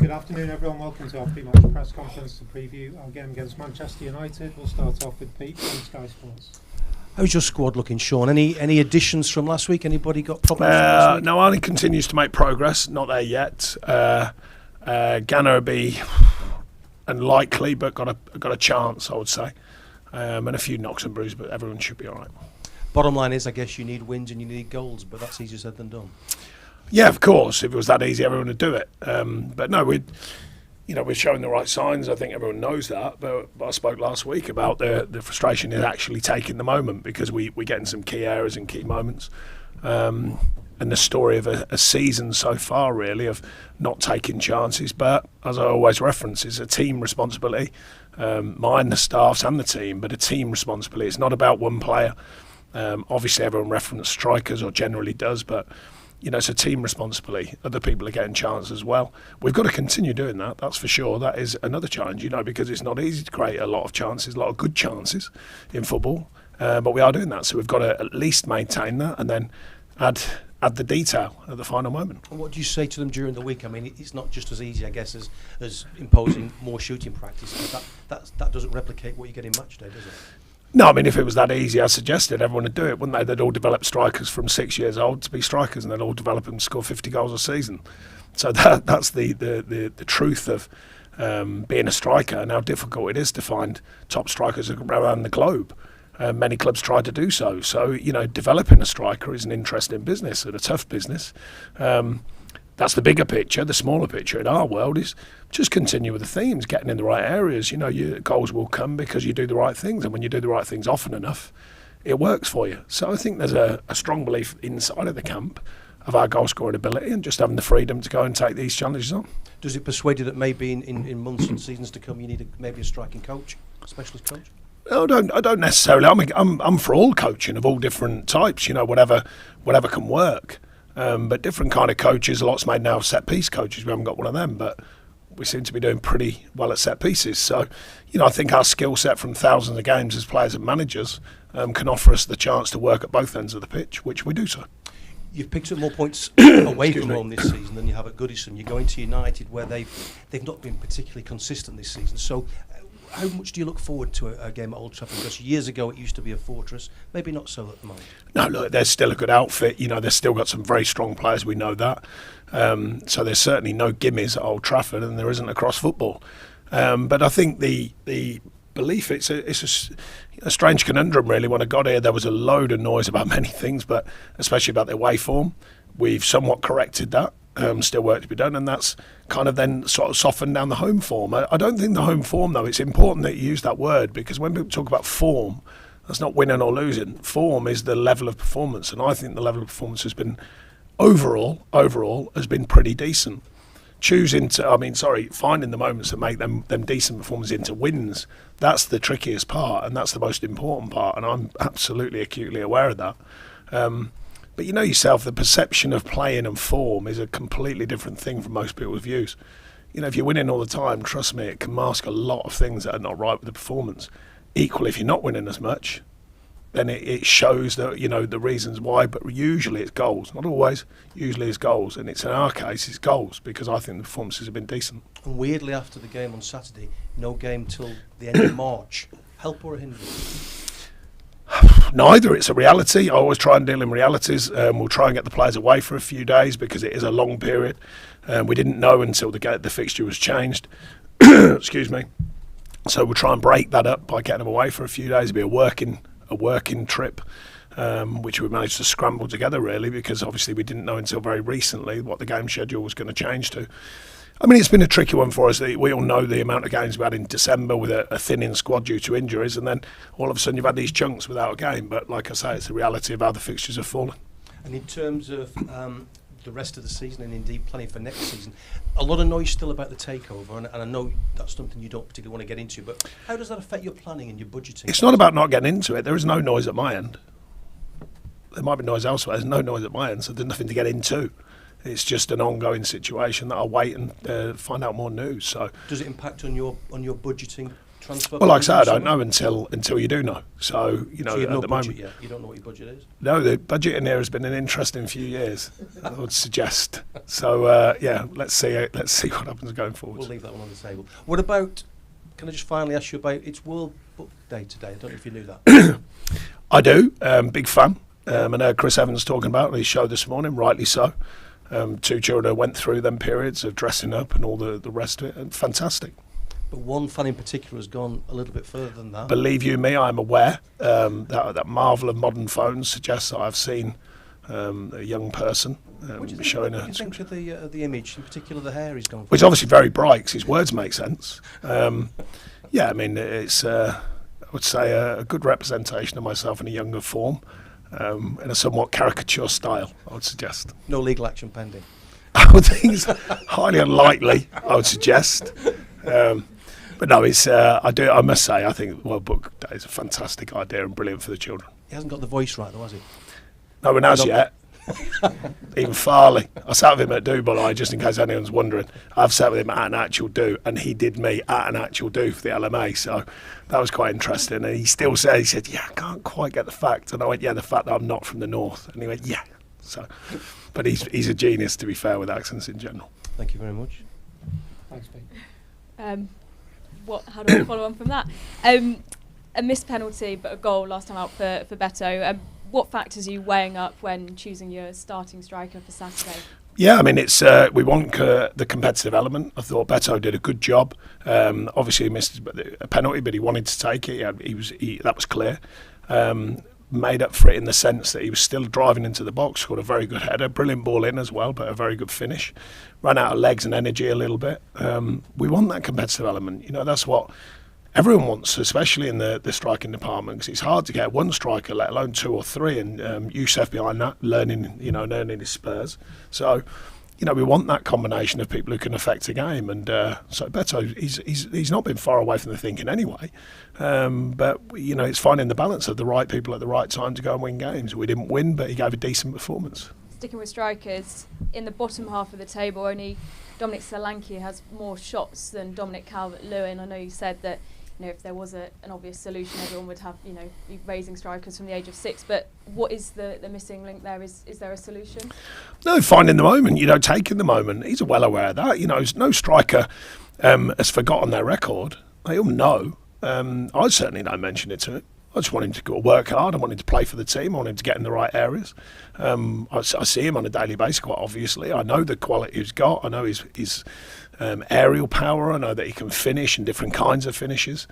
Good afternoon, everyone. Welcome to our pre-match press conference to preview our game against Manchester United. We'll start off with Pete from Sky Sports. How's your squad looking, Sean? Any additions from last week? Anybody got problems from last week? No, Arnie continues to make progress. Not there yet. Ganner will be unlikely, but got a chance, I would say. And a few knocks and bruises, but everyone should be all right. Bottom line is, I guess you need wins and you need goals, but that's easier said than done. Yeah, of course. If it was that easy, everyone would do it. But no, we're showing the right signs. I think everyone knows that. But I spoke last week about the frustration is actually taking the moment because we're getting some key errors and key moments. And the story of a season so far, really, of not taking chances. But as I always reference, it's a team responsibility. Mine, the staff's and the team, but a team responsibility. It's not about one player. Obviously, everyone references strikers or generally does, but it's a team responsibility. Other people are getting chances as well. We've got to continue doing that, that's for sure. That is another challenge, because it's not easy to create a lot of chances, a lot of good chances in football. But we are doing that, so we've got to at least maintain that and then add the detail at the final moment. And what do you say to them during the week? I mean, it's not just as easy, I guess, as imposing more shooting practice. That doesn't replicate what you get in match day, does it? No, I mean, if it was that easy, I suggested everyone would do it, wouldn't they? They'd all develop strikers from 6 years old to be strikers, and they'd all develop and score 50 goals a season. So that's the truth of being a striker and how difficult it is to find top strikers around the globe. Many clubs try to do so. So, developing a striker is an interesting business and a tough business. That's the bigger picture. The smaller picture in our world is just continue with the themes, getting in the right areas. Your goals will come because you do the right things, and when you do the right things often enough, it works for you. So I think there's a strong belief inside of the camp of our goal scoring ability and just having the freedom to go and take these challenges on. Does it persuade you that maybe in months and seasons to come you need maybe a striking coach, a specialist coach? I don't necessarily. I'm for all coaching of all different types. Whatever can work. But different kind of coaches. A lot's made now of set piece coaches. We haven't got one of them, but we seem to be doing pretty well at set pieces. So, I think our skill set from thousands of games as players and managers can offer us the chance to work at both ends of the pitch, which we do so. You've picked up more points away from home this season than you have at Goodison. You're going to United, where they've not been particularly consistent this season. So, how much do you look forward to a game at Old Trafford? Because years ago it used to be a fortress. Maybe not so at the moment. No, look, there's still a good outfit. They've still got some very strong players. We know that. So there's certainly no gimmies at Old Trafford, and there isn't across football. But I think the belief, it's a strange conundrum, really. When I got here, there was a load of noise about many things, but especially about their away form. We've somewhat corrected that. Still work to be done, and that's kind of then sort of softened down the home form. I don't think the home form, though, it's important that you use that word, because when people talk about form, that's not winning or losing. Form is the level of performance, and I think the level of performance has been overall has been pretty decent. Finding the moments that make them decent performances into wins, that's the trickiest part, and that's the most important part, and I'm absolutely acutely aware of that. But yourself, the perception of playing and form is a completely different thing from most people's views. If you're winning all the time, trust me, it can mask a lot of things that are not right with the performance. Equally, if you're not winning as much, then it shows that, the reasons why, but usually it's goals. Not always, usually it's goals. And in our case, it's goals, because I think the performances have been decent. And weirdly, after the game on Saturday, no game till the end of March. Help or a hindrance? Neither. It's a reality. I always try and deal in realities. We'll try and get the players away for a few days because it is a long period. We didn't know until the fixture was changed. Excuse me. So we'll try and break that up by getting them away for a few days. It'll be a working trip, which we managed to scramble together, really, because obviously we didn't know until very recently what the game schedule was going to change to. I mean, it's been a tricky one for us. We all know the amount of games we had in December with a thinning squad due to injuries, and then all of a sudden you've had these chunks without a game. But like I say, it's the reality of how the fixtures have fallen. And in terms of the rest of the season and indeed planning for next season, a lot of noise still about the takeover, and I know that's something you don't particularly want to get into, but how does that affect your planning and your budgeting? It's not about not getting into it. There is no noise at my end. There might be noise elsewhere. There's no noise at my end, so there's nothing to get into. It's just an ongoing situation that I'll wait and find out more news. So, does it impact on your budgeting transfer? Well, like I said, I budget don't this summer? know until you do know. So, you know, So you have at no the budget moment. yet. You don't know what your budget is. No, the budget in here has been an interesting few years, I would suggest. So, yeah, let's see what happens going forward. We'll leave that one on the table. What about? Can I just finally ask you about? It's World Book Day today. I don't know if you knew that. I do. Big fan. I know Chris Evans talking about it on his show this morning, rightly so. 2 children who went through them periods of dressing up and all the rest of it, and fantastic. But one fan in particular has gone a little bit further than that. Believe you me, I'm aware that marvel of modern phones suggests that I've seen a young person What do you showing think, a. what do you think of the image, in particular the hair he's gone for? Which is obviously very bright 'cause his words make sense. Yeah, I mean, it's, I would say, a good representation of myself in a younger form, in a somewhat caricature style, I would suggest. No legal action pending. I would think it's highly unlikely, I would suggest. But no, it's, I must say, I think World Book Day is a fantastic idea and brilliant for the children. He hasn't got the voice right, though, has he? No one has No. yet. Even Farley. I sat with him at do, by the way, just in case anyone's wondering. I've sat with him at an actual do, and he did me at an actual do for the LMA, so that was quite interesting. And he still said, yeah, I can't quite get the fact. And I went, yeah, the fact that I'm not from the north. And he went, yeah. So, but he's a genius, to be fair, with accents in general. Thank you very much. Thanks, Pete. How do I follow on from that? A missed penalty, but a goal last time out for Beto. What factors are you weighing up when choosing your starting striker for Saturday? Yeah, I mean, it's we want the competitive element. I thought Beto did a good job. Obviously, he missed a penalty, but he wanted to take it. That was clear. Made up for it in the sense that he was still driving into the box, scored a very good header, brilliant ball in as well, but a very good finish. Ran out of legs and energy a little bit. We want that competitive element. You know, that's what everyone wants, especially in the striking department, because it's hard to get one striker, let alone 2 or 3, and Youssef behind that, learning his spurs. So, you know, we want that combination of people who can affect a game, and so Beto, he's not been far away from the thinking anyway. But you know, it's finding the balance of the right people at the right time to go and win games. We didn't win, but he gave a decent performance. Sticking with strikers, in the bottom half of the table, only Dominic Solanke has more shots than Dominic Calvert-Lewin. I know you said that, you know, if there was an obvious solution, everyone would have, you know, be raising strikers from the age of 6. But what is the missing link there? Is there a solution? No, finding the moment, you know, taking the moment. He's well aware of that. You know, no striker has forgotten their record. They all know. I certainly don't mention it to him. I just want him to go work hard. I want him to play for the team. I want him to get in the right areas. I see him on a daily basis, quite obviously. I know the quality he's got. I know his aerial power. I know that he can finish in different kinds of finishes.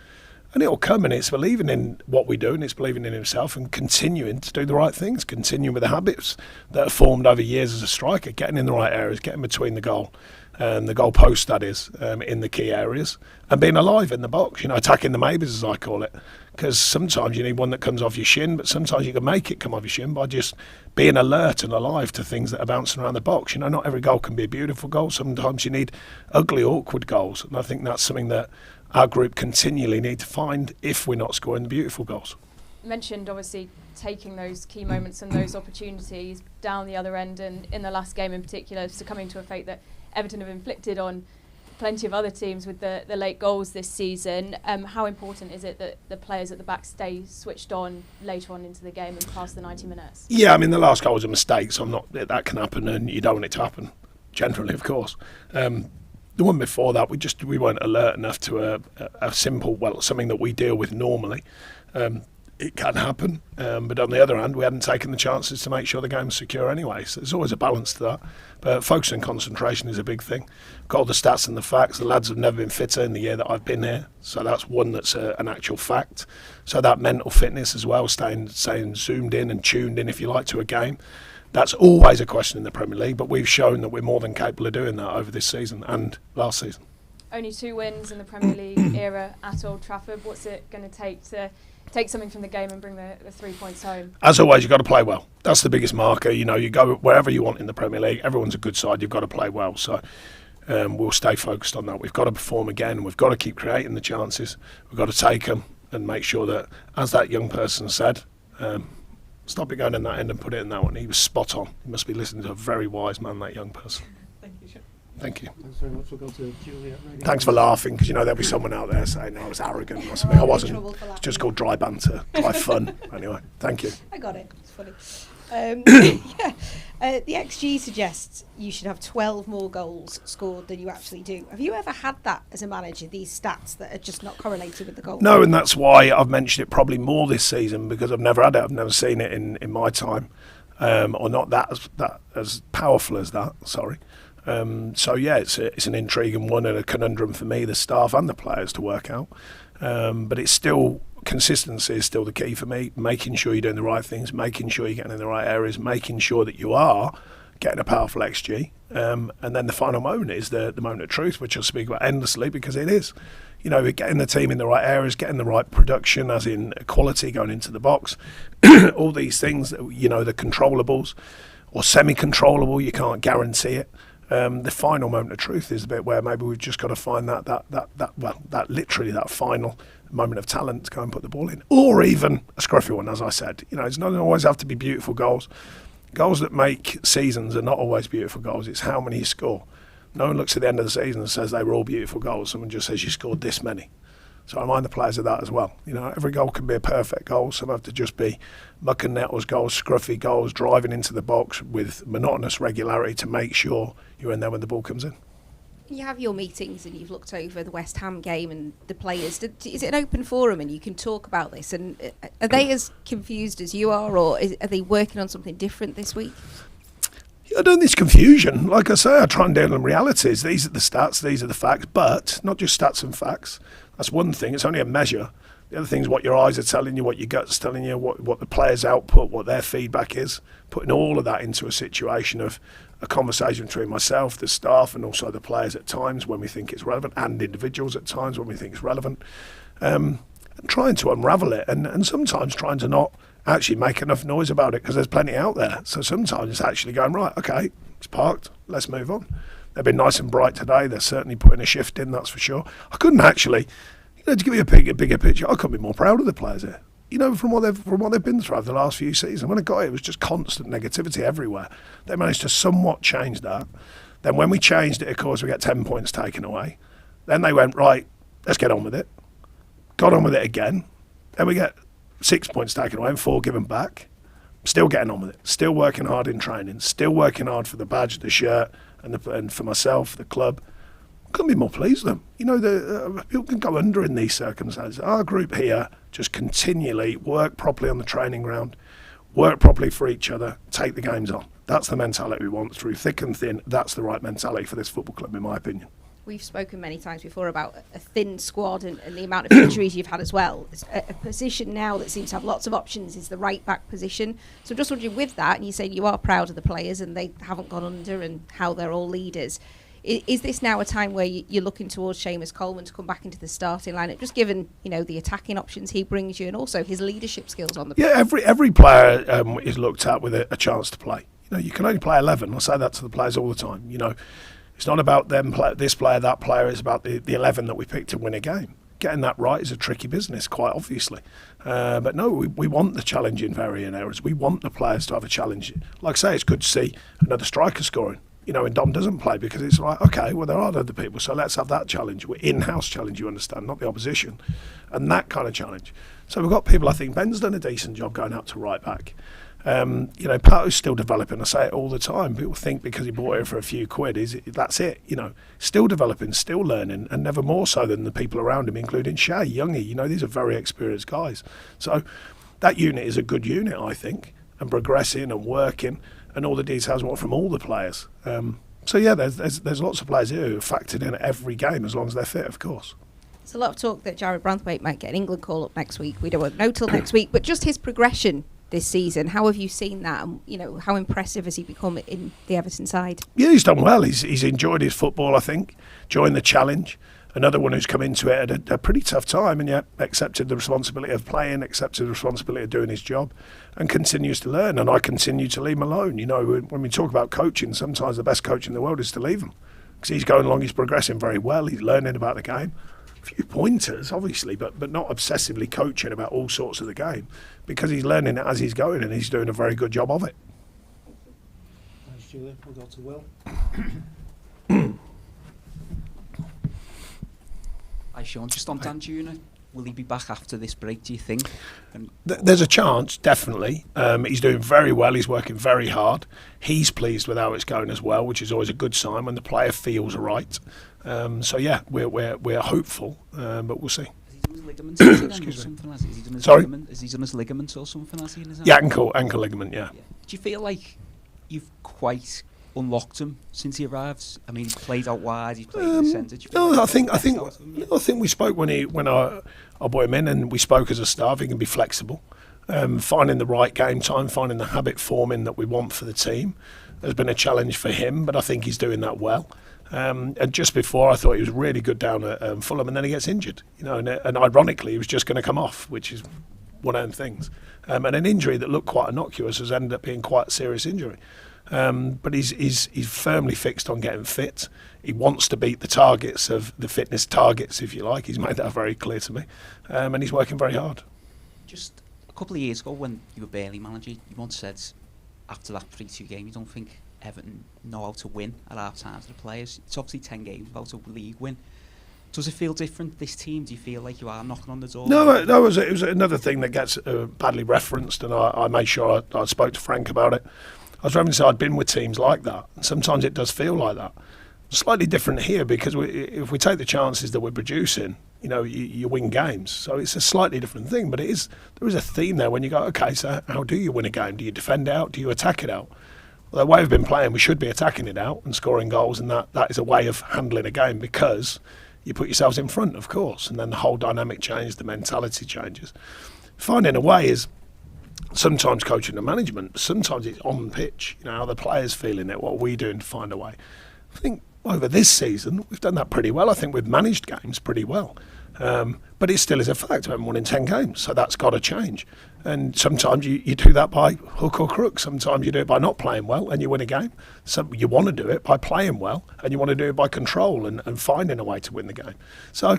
And it'll come, and it's believing in what we do, and it's believing in himself and continuing to do the right things, continuing with the habits that are formed over years as a striker, getting in the right areas, getting between the goal and the goal post, that is, in the key areas, and being alive in the box, you know, attacking the maybes, as I call it. Because sometimes you need one that comes off your shin, but sometimes you can make it come off your shin by just being alert and alive to things that are bouncing around the box. You know, not every goal can be a beautiful goal. Sometimes you need ugly, awkward goals. And I think that's something that our group continually need to find if we're not scoring the beautiful goals. You mentioned, obviously, taking those key moments and those opportunities down the other end, and in the last game in particular, succumbing to a fate that Everton have inflicted on plenty of other teams with the late goals this season. How important is it that the players at the back stay switched on later on into the game and past the 90 minutes? Yeah, I mean, the last goal was a mistake, so that can happen, and you don't want it to happen, generally, of course. The one before that, we weren't alert enough to a simple, something that we deal with normally. It can happen, but on the other hand, we hadn't taken the chances to make sure the game was secure anyway. So there's always a balance to that. But focus and concentration is a big thing. Got all the stats and the facts. The lads have never been fitter in the year that I've been here, so that's one that's an actual fact. So that mental fitness as well, staying zoomed in and tuned in, if you like, to a game. That's always a question in the Premier League, but we've shown that we're more than capable of doing that over this season and last season. Only 2 wins in the Premier League era at Old Trafford. What's it going to take something from the game and bring the 3 points home? As always, you've got to play well. That's the biggest marker. You know, you go wherever you want in the Premier League. Everyone's a good side. You've got to play well. So we'll stay focused on that. We've got to perform again. We've got to keep creating the chances. We've got to take them and make sure that, as that young person said, stop it going in that end and put it in that one. He was spot on. He must be listening to a very wise man, that young person. Thank you, Sean. Thank you. Thanks very much. We'll go to Juliet. Maybe. Thanks for laughing, because there'll be someone out there saying I was arrogant or something. I wasn't. It's just called dry banter, dry fun. Anyway, thank you. I got it. It's funny. The XG suggests you should have 12 more goals scored than you actually do. Have you ever had that as a manager, these stats that are just not correlated with the goal? No, and that's why I've mentioned it probably more this season, because I've never had it. I've never seen it in my time, or not that as powerful as that. Sorry. So yeah, it's an intriguing one and a conundrum for me, the staff and the players to work out. But it's still, consistency is still the key for me. Making sure you're doing the right things, making sure you're getting in the right areas, making sure that you are getting a powerful XG. And then the final moment is the moment of truth, which I'll speak about endlessly, because it is. You know, getting the team in the right areas, getting the right production, as in quality going into the box, all these things that, you know, the controllables or semi-controllable, you can't guarantee it. The final moment of truth is the bit where maybe we've just got to find that literally that final moment of talent to go and put the ball in, or even a scruffy one, as I said. You know, it's not always have to be beautiful goals. Goals that make seasons are not always beautiful goals. It's how many you score. No one looks at the end of the season and says they were all beautiful goals. Someone just says you scored this many. So I mind the players of that as well. You know, every goal can be a perfect goal. Some have to just be muck and nettles goals, scruffy goals, driving into the box with monotonous regularity to make sure you're in there when the ball comes in. You have your meetings and you've looked over the West Ham game and the players. Is it an open forum and you can talk about this? And are they as confused as you are, or are they working on something different this week? I don't think it's confusion. Like I say, I try and deal in realities. These are the stats, these are the facts, but not just stats and facts. That's one thing. It's only a measure. The other thing is what your eyes are telling you, what your gut's telling you, what the players' output, what their feedback is. Putting all of that into a situation of a conversation between myself, the staff, and also the players at times when we think it's relevant, and individuals at times when we think it's relevant. And trying to unravel it, and sometimes trying to not actually make enough noise about it, because there's plenty out there. So sometimes it's actually going, right, okay, it's parked, let's move on. They've been nice and bright today. They're certainly putting a shift in, that's for sure. I couldn't actually, you know, to give you a bigger picture, I couldn't be more proud of the players here. You know, from what they've been through over the last few seasons. When I got it was just constant negativity everywhere. They managed to somewhat change that. Then when we changed it, of course, we get 10 points taken away. Then they went, right, let's get on with it. Got on with it again. Then we get 6 points taken away and 4 given back. Still getting on with it. Still working hard in training. Still working hard for the badge, the shirt, and for myself, the club. Couldn't be more pleased with them. You know, people can go under in these circumstances. Our group here just continually work properly on the training ground, work properly for each other, take the games on. That's the mentality we want through thick and thin. That's the right mentality for this football club, in my opinion. We've spoken many times before about a thin squad and the amount of injuries you've had as well. It's a position now that seems to have lots of options is the right back position. So I'm just wondering, with that, and you say you are proud of the players and they haven't gone under and how they're all leaders, is this now a time where you're looking towards Seamus Coleman to come back into the starting lineup, just given, you know, the attacking options he brings you and also his leadership skills on the pitch? Yeah, every player is looked at with a chance to play. You know, you can only play 11. I say that to the players all the time. You know, it's not about them this player, that player. It's about the 11 that we picked to win a game. Getting that right is a tricky business, quite obviously. But no, we want the challenge in varying areas. We want the players to have a challenge. Like I say, it's good to see another striker scoring. You know, when Dom doesn't play, because it's like, okay, well, there are other people, so let's have that challenge. We're in-house challenge, you understand, not the opposition. And that kind of challenge. So we've got people, I think Ben's done a decent job going out to right back. You know, Pato's still developing. I say it all the time. People think because he bought it for a few quid, that's it. You know, still developing, still learning, and never more so than the people around him, including Shay, Youngie. You know, these are very experienced guys. So that unit is a good unit, I think, and progressing and working, and all the details want from all the players. So yeah, there's lots of players here who are factored in at every game as long as they're fit, of course. There's a lot of talk that Jared Branthwaite might get an England call up next week. We don't know till next week, but just his progression this season, how have you seen that? And, you know, how impressive has he become in the Everton side? Yeah, he's done well. He's enjoyed his football, I think, enjoying the challenge. Another one who's come into it at a pretty tough time and yet accepted the responsibility of playing, accepted the responsibility of doing his job, and continues to learn. And I continue to leave him alone. You know, when we talk about coaching, sometimes the best coach in the world is to leave him, because he's going along, he's progressing very well, he's learning about the game. A few pointers, obviously, but not obsessively coaching about all sorts of the game, because he's learning it as he's going and he's doing a very good job of it. Thanks, Julia. We'll go to Will. Hi Sean, just on Dan Jr., will he be back after this break, do you think? There's a chance, definitely. He's doing very well. He's working very hard. He's pleased with how it's going as well, which is always a good sign when the player feels right. So yeah, we're hopeful, but we'll see. Excuse me. Sorry? Has he done his ligaments or something? Has he in his Yeah, ankle ligament. Yeah. Do you feel like you've quite unlocked him since he arrived? I mean, he's played out wide, he's played in the centre. No, I think we spoke when I brought him in, and we spoke as a staff. He can be flexible, finding the right game time, finding the habit forming that we want for the team has been a challenge for him, but I think he's doing that well. And just before, I thought he was really good down at Fulham, and then he gets injured. And ironically, he was just going to come off, which is one of them things. And an injury that looked quite innocuous has ended up being quite a serious injury. But he's firmly fixed on getting fit. He wants to beat the targets of the fitness targets, if you like. He's made that very clear to me, and he's working very hard. Just a couple of years ago, when you were barely manager, you once said after that 3-2 game, you don't think Everton know how to win at half time to the players. It's obviously 10 games without a league win. Does it feel different, this team? Do you feel like you are knocking on the door? No, it was another thing that gets badly referenced, and I made sure I spoke to Frank about it. I was having to say I'd been with teams like that, and sometimes it does feel like that. Slightly different here, because if we take the chances that we're producing, you win games. So it's a slightly different thing, but there is a theme there when you go, okay, so how do you win a game? Do you defend it out? Do you attack it out? Well, the way we've been playing, we should be attacking it out and scoring goals, and that is a way of handling a game, because you put yourselves in front, of course, and then the whole dynamic changes, the mentality changes. Finding a way is sometimes coaching and management, sometimes it's on pitch, how the players feeling it, what are we doing to find a way. I think over this season, we've done that pretty well. I think we've managed games pretty well. But it still is a fact. We haven't won in 10 games, so that's got to change. And sometimes you do that by hook or crook. Sometimes you do it by not playing well and you win a game. So you want to do it by playing well, and you want to do it by control and finding a way to win the game. So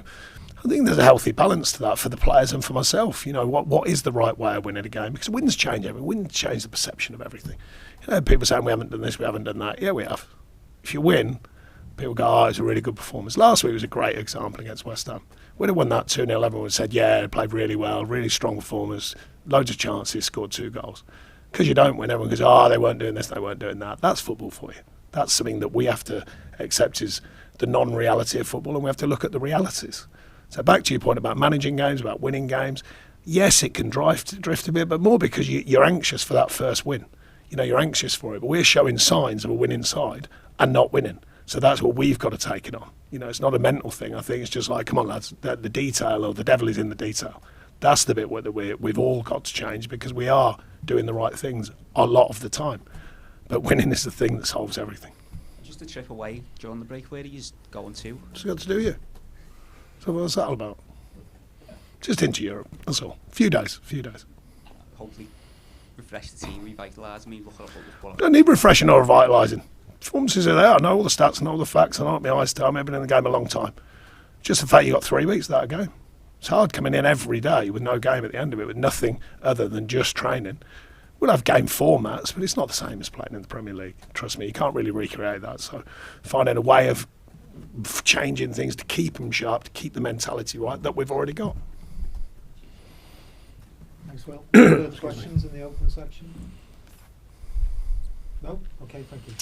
I think there's a healthy balance to that for the players and for myself. What is the right way of winning a game? Because wins change everything. Wins change the perception of everything. People saying we haven't done this, we haven't done that. Yeah, we have. If you win, people go, oh, it's a really good performance. Last week was a great example against West Ham. We'd have won that 2-0, everyone would have said, yeah, they played really well, really strong performance, loads of chances, scored 2 goals. Because you don't win, everyone goes, oh, they weren't doing this, they weren't doing that. That's football for you. That's something that we have to accept is the non-reality of football, and we have to look at the realities. So back to your point about managing games, about winning games, yes, it can drift a bit, but more because you're anxious for that first win. You're anxious for it, but we're showing signs of a winning side and not winning. So that's what we've got to take it on. It's not a mental thing. I think it's just like, come on, lads, the detail, or the devil is in the detail. That's the bit where we've all got to change, because we are doing the right things a lot of the time. But winning is the thing that solves everything. Just a trip away during the break, where are you going to? Just got to do you. So what's that all about? Just into Europe, that's all. Few days. Hopefully refresh the team, revitalise me, look at football. Don't need refreshing or revitalising. Performances are there. I know all the stats, I know all the facts. I know what my eyes tell me. I've been in the game a long time. Just the fact you got 3 weeks without a game. It's hard coming in every day with no game at the end of it, with nothing other than just training. We'll have game formats, but it's not the same as playing in the Premier League. Trust me, you can't really recreate that. So finding a way of changing things to keep them sharp, to keep the mentality right, that we've already got. Thanks, Will. Further questions in the open section? No? Okay, thank you.